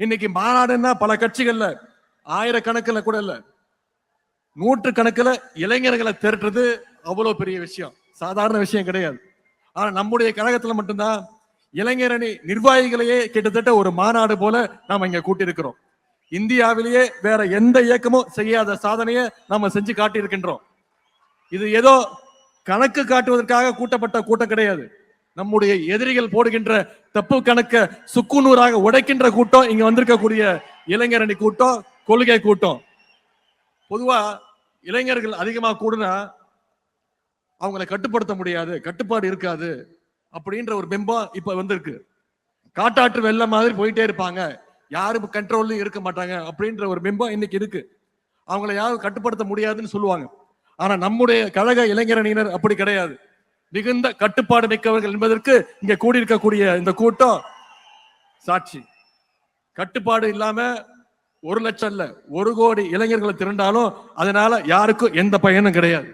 இன்னைக்கு மாநாடுன்னா பல கட்சிகள்ல ஆயிரக்கணக்கில் கூட இல்ல, நூற்றுக்கணக்கில் இளைஞர்களை திரட்டுறது அவ்வளவு பெரிய விஷயம், சாதாரண விஷயம் கிடையாது. ஆனா நம்முடைய கழகத்துல மட்டும்தான் இளைஞரணி நிர்வாகிகளையே கிட்டத்தட்ட ஒரு மாநாடு போல நாம இங்க கூட்டியிருக்கிறோம். இந்தியாவிலேயே வேற எந்த இயக்கமும் செய்யாத சாதனையை நாம செஞ்சு காட்டியிருக்கின்றோம். இது ஏதோ கணக்கு காட்டுவதற்காக கூட்டப்பட்ட கூட்டம் கிடையாது. நம்முடைய எதிரிகள் போடுகின்ற தப்பு கணக்க சுக்குநூறாக உடைக்கின்ற கூட்டம் இங்க வந்திருக்கக்கூடிய இளைஞரணி கூட்டம், கொள்கை கூட்டம். பொதுவா இளைஞர்கள் அதிகமா கூடுனா அவங்களை கட்டுப்படுத்த முடியாது, கட்டுப்பாடு இருக்காது அப்படின்ற ஒரு பிம்பம் இப்ப வந்திருக்கு. காட்டாற்று வெள்ளம் மாதிரி போயிட்டே இருப்பாங்க, யாரும் கண்ட்ரோல்லையும் இருக்க மாட்டாங்க அப்படின்ற ஒரு பிம்பம் இன்னைக்கு இருக்கு. அவங்களை யாரும் கட்டுப்படுத்த முடியாதுன்னு சொல்லுவாங்க. ஆனா நம்முடைய கழக இளைஞரணியினர் அப்படி கிடையாது, மிகுந்த கட்டுப்பாடு மிக்கவர்கள் என்பதற்கு இங்க கூடியிருக்கக்கூடிய இந்த கூட்டம் சாட்சி. கட்டுப்பாடு இல்லாம 1 லட்சம் இல்ல 1 கோடி இளைஞர்களை திரண்டாலும் அதனால யாருக்கும் எந்த பயனும் கிடையாது.